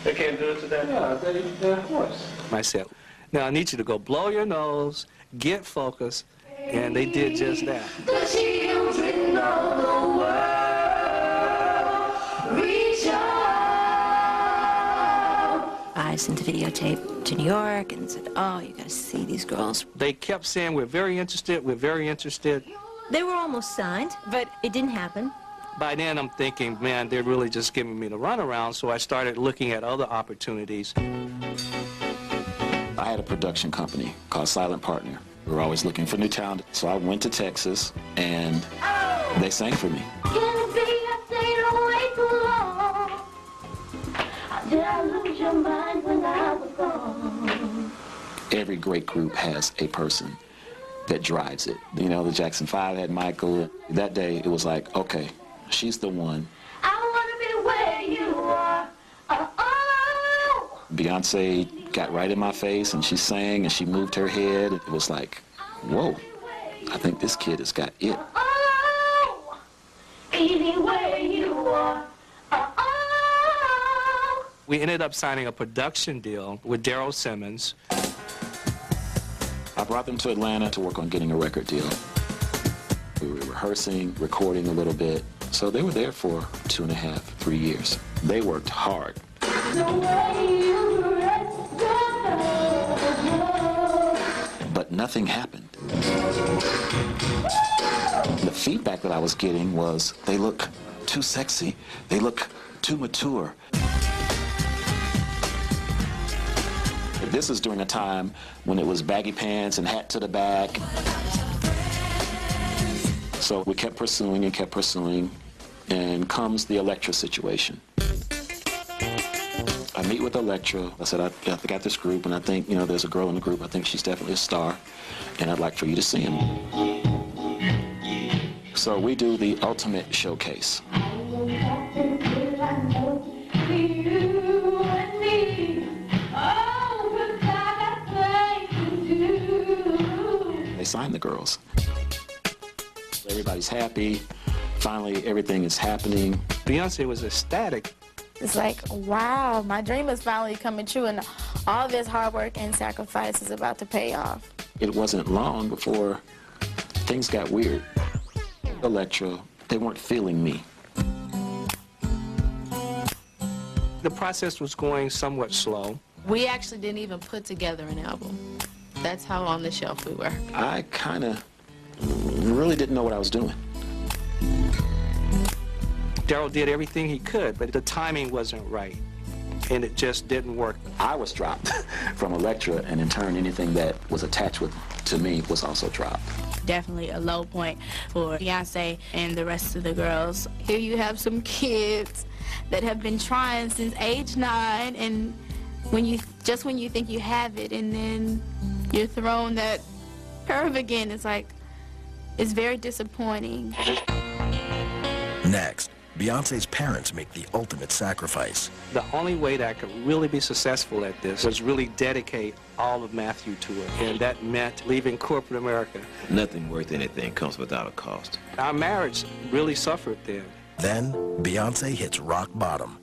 They can't do it today? Yeah, they're of course. I said, now I need you to go blow your nose, get focused, and they did just that. The children of the world reach out. I sent the videotape to New York and said, oh, you gotta see these girls. They kept saying, we're very interested, we're very interested. They were almost signed, but it didn't happen. By then I'm thinking, man, they're really just giving me the runaround, so I started looking at other opportunities. I had a production company called Silent Partner. We were always looking for new talent, so I went to Texas and they sang for me. Every great group has a person that drives it. You know, the Jackson 5 had Michael. That day, it was like, okay, she's the one. I wanna be where you are. Beyonce got right in my face and she sang and she moved her head. It was like, whoa, I think this kid has got it. Anywhere you are. We ended up signing a production deal with Daryl Simmons. I brought them to Atlanta to work on getting a record deal. We were rehearsing, recording a little bit. So they were there for 2.5, 3 years. They worked hard. But nothing happened. The feedback that I was getting was, they look too sexy, they look too mature. This is during a time when it was baggy pants and hat to the back. So we kept pursuing and kept pursuing, and comes the Elektra situation. I meet with Elektra. I said, I got this group, and I think, you know, there's a girl in the group. I think she's definitely a star, and I'd like for you to see him. So we do the ultimate showcase. They signed the girls. Everybody's happy. Finally, everything is happening. Beyonce was ecstatic. It's like, wow, my dream is finally coming true, and all this hard work and sacrifice is about to pay off. It wasn't long before things got weird. Elektra, they weren't feeling me. The process was going somewhat slow. We actually didn't even put together an album. That's how on the shelf we were. I kind of really didn't know what I was doing. Daryl did everything he could, but the timing wasn't right, and it just didn't work. I was dropped from Elektra, and in turn, anything that was attached to me was also dropped. Definitely a low point for Beyonce and the rest of the girls. Here you have some kids that have been trying since age 9, and when you think you have it, and then you're thrown that curve again, it's like, it's very disappointing. Next, Beyonce's parents make the ultimate sacrifice. The only way that I could really be successful at this was really dedicate all of Matthew to it, and that meant leaving corporate America. Nothing worth anything comes without a cost. Our marriage really suffered then. Then, Beyonce hits rock bottom.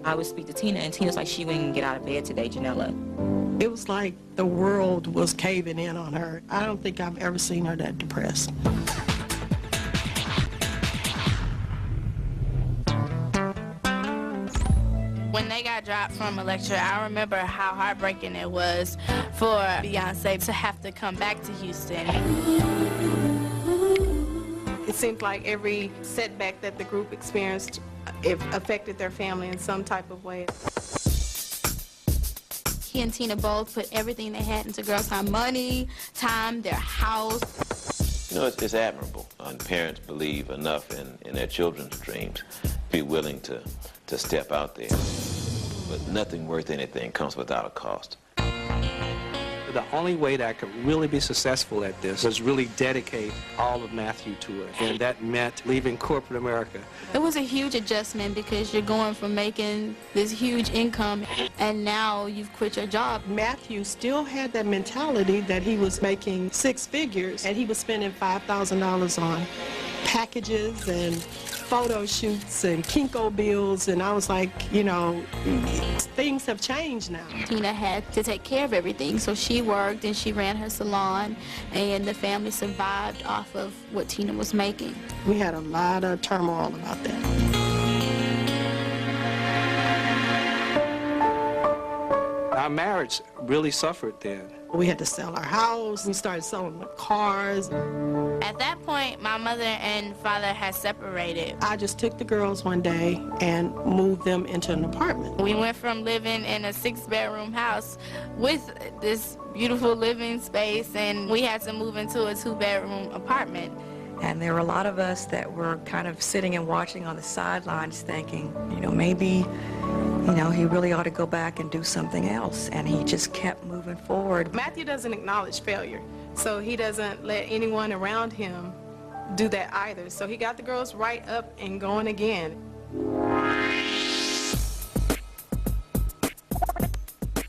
I would speak to Tina, and Tina's like, she wouldn't even get out of bed today, Janella. It was like the world was caving in on her. I don't think I've ever seen her that depressed. When they got dropped from Elektra, I remember how heartbreaking it was for Beyonce to have to come back to Houston. It seemed like every setback that the group experienced, it affected their family in some type of way. He and Tina both put everything they had into Girls Time: money, time, their house. You know, it's admirable when parents believe enough in their children's dreams, be willing to step out there. But nothing worth anything comes without a cost. The only way that I could really be successful at this was really dedicate all of Matthew to it, and that meant leaving corporate America. It was a huge adjustment because you're going from making this huge income, and now you've quit your job. Matthew still had that mentality that he was making 6 figures, and he was spending $5,000 on packages and photo shoots and Kinko bills, and I was like, you know, things have changed now. Tina had to take care of everything, so she worked and she ran her salon, and the family survived off of what Tina was making. We had a lot of turmoil about that. Our marriage really suffered then. We had to sell our house. We started selling the cars. At that point, my mother and father had separated. I just took the girls one day and moved them into an apartment. We went from living in a 6-bedroom house with this beautiful living space, and we had to move into a 2-bedroom apartment. And there were a lot of us that were kind of sitting and watching on the sidelines thinking, you know, maybe, you know, he really ought to go back and do something else. And he just kept moving forward. Matthew doesn't acknowledge failure, so he doesn't let anyone around him do that either. So he got the girls right up and going again.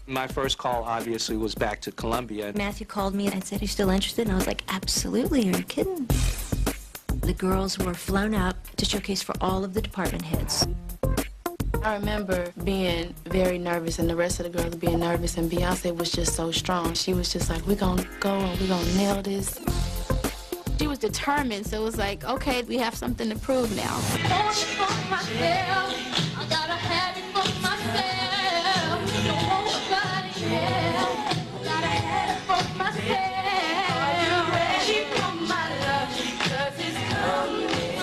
My first call, obviously, was back to Columbia. Matthew called me and said, "Are you still interested?" And I was like, "Absolutely, are you kidding?" The girls were flown out to showcase for all of the department heads. I remember being very nervous and the rest of the girls being nervous, and Beyonce was just so strong. She was just like, we're gonna go and we're gonna nail this. She was determined, so it was like, okay, we have something to prove now.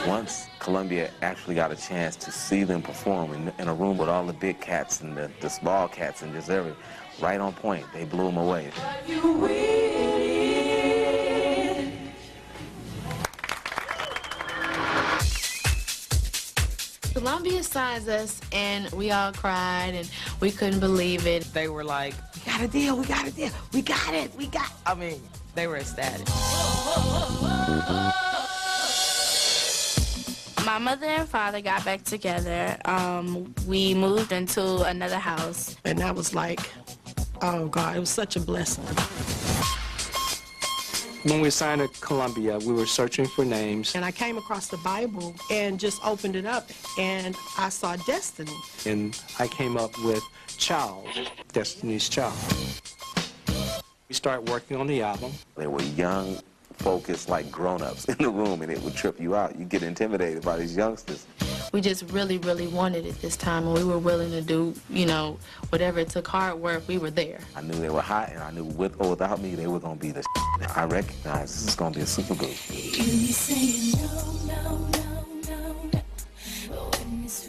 Once Columbia actually got a chance to see them perform in a room with all the big cats and the small cats and just everything, right on point, they blew them away. Columbia signs us, and we all cried, and we couldn't believe it. They were like, we got a deal, we got a deal, we got it, we got, I mean, they were ecstatic. My mother and father got back together. We moved into another house. And I was like, oh God, it was such a blessing. When we signed at Columbia, we were searching for names. And I came across the Bible and just opened it up, and I saw Destiny. And I came up with Child, Destiny's Child. We started working on the album. They were young, focused, like grown-ups in the room, and it would trip you out. You get intimidated by these youngsters. We just really, really wanted it this time, and we were willing to do, you know, whatever it took, hard work, we were there. I knew they were hot, and I knew with or without me, they were going to be the shit. I recognized this is going to be a super group.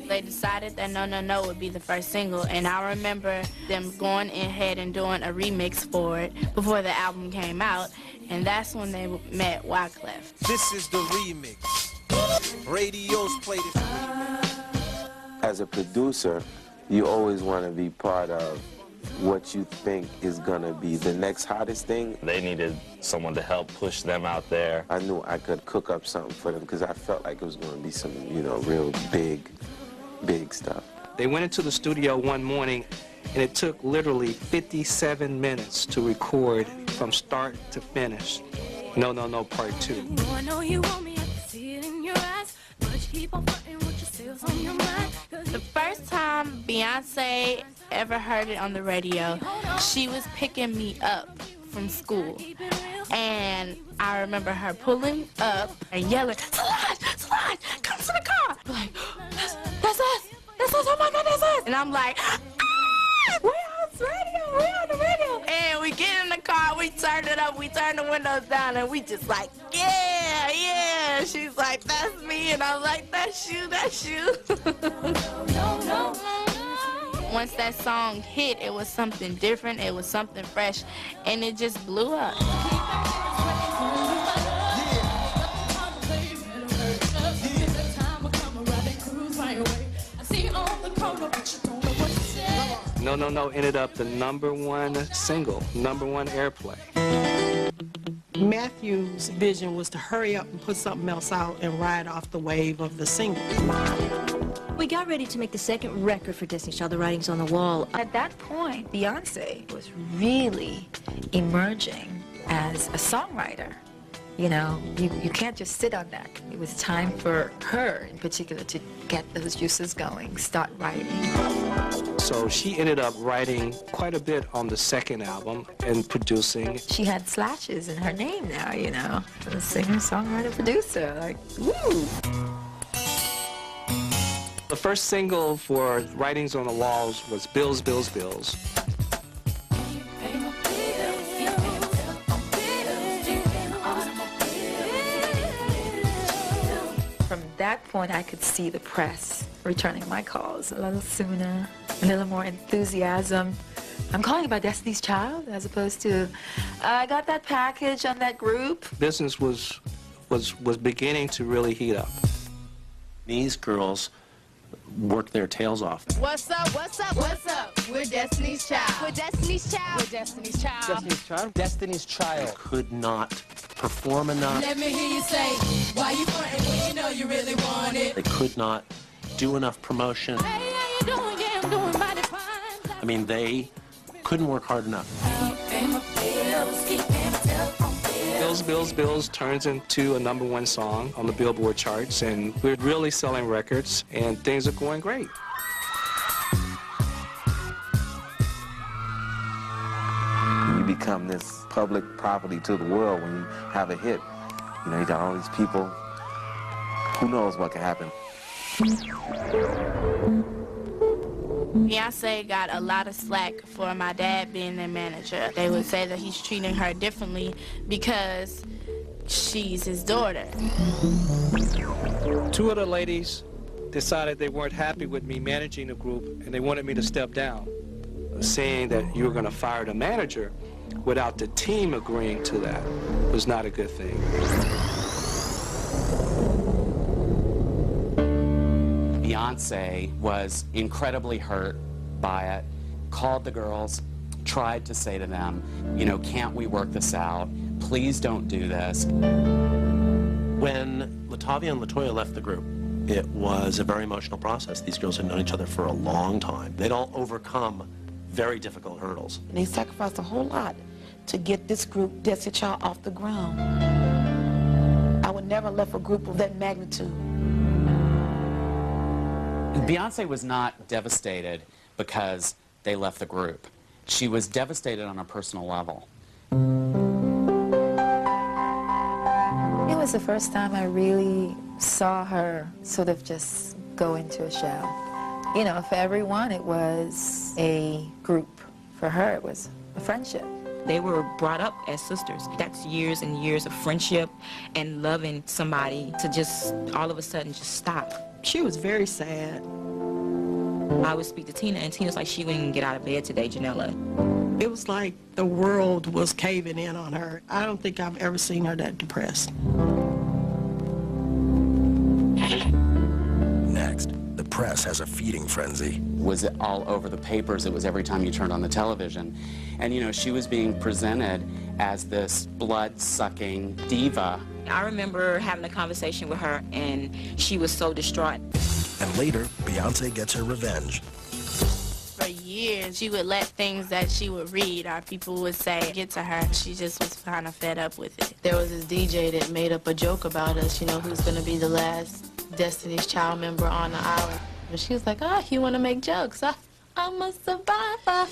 They decided that No, No, No would be the first single, and I remember them going ahead and doing a remix for it before the album came out, and that's when they met Wyclef. This is the remix. Radios played it. As a producer, you always want to be part of what you think is going to be the next hottest thing. They needed someone to help push them out there. I knew I could cook up something for them because I felt like it was going to be some, you know, real big stuff. They went into the studio one morning, and it took literally 57 minutes to record from start to finish. No, No, No Part 2. I know you want me, I can see it in your eyes, but you keep on fighting with yourselves on your mind. The first time Beyonce ever heard it on the radio, she was picking me up from school. And I remember her pulling up and yelling, Solange, come to the car. I'm like, that's us, oh my God, that's us. And I'm like, we're on the radio, we're on the radio. And we get in the car, we turn it up, we turn the windows down, and we just like, yeah. She's like, that's me, and I'm like, that's you. Once that song hit, it was something different, it was something fresh, and it just blew up. No, No, No ended up the #1 single, #1 airplay. Matthew's vision was to hurry up and put something else out and ride off the wave of the single. We got ready to make the second record for Destiny's Child, The Writing's on the Wall. At that point, Beyonce was really emerging as a songwriter. You know, you can't just sit on that. It was time for her, in particular, to get those juices going, start writing. So she ended up writing quite a bit on the second album and producing. She had slashes in her name now, you know. A singer, songwriter, producer, like, woo! The first single for Writings on the Walls was Bills, Bills, Bills. From that point, I could see the press returning my calls a little sooner, a little more enthusiasm. I'm calling about Destiny's Child, as opposed to, I got that package on that group. Business was beginning to really heat up. These girls worked their tails off. What's up, what's up, what's up? We're Destiny's Child. We're Destiny's Child. We're Destiny's Child. Destiny's Child? Destiny's Child. They could not perform enough. Let me hear you say, why you frontin' when you know you really want it? They could not do enough promotion. Hey, how you doing? Yeah, I'm doing mighty fine. I mean, they couldn't work hard enough. Bills, Bills, Bills turns into a #1 song on the Billboard charts, and we're really selling records, and things are going great. You become this public property to the world when you have a hit. You know, you got all these people. Who knows what could happen? Beyonce got a lot of slack for my dad being their manager. They would say that he's treating her differently because she's his daughter. Two of the ladies decided they weren't happy with me managing the group, and they wanted me to step down, saying that you were going to fire the manager without the team agreeing to that was not a good thing. Beyonce was incredibly hurt by it, called the girls, tried to say to them, you know, can't we work this out? Please don't do this. When LaTavia and LaToya left the group, it was a very emotional process. These girls had known each other for a long time. They'd all overcome very difficult hurdles. And they sacrificed a whole lot to get this group, Destiny Child, off the ground. I would never have left a group of that magnitude. Beyonce was not devastated because they left the group. She was devastated on a personal level. It was the first time I really saw her sort of just go into a shell. You know, for everyone, it was a group. For her, it was a friendship. They were brought up as sisters. That's years and years of friendship and loving somebody to just all of a sudden just stop. She was very sad. I would speak to Tina, and Tina's like, she wouldn't even get out of bed today, Janella. It was like the world was caving in on her. I don't think I've ever seen her that depressed. Next, the press has a feeding frenzy. Was it all over the papers? It was every time you turned on the television. And, you know, she was being presented as this blood-sucking diva. I remember having a conversation with her, and she was so distraught. And later, Beyonce gets her revenge. For years, she would let things that she would read, or people would say, get to her. She just was kind of fed up with it. There was this DJ that made up a joke about us, you know, who's going to be the last Destiny's Child member on the island. But she was like, oh, you want to make jokes? I'm a survivor.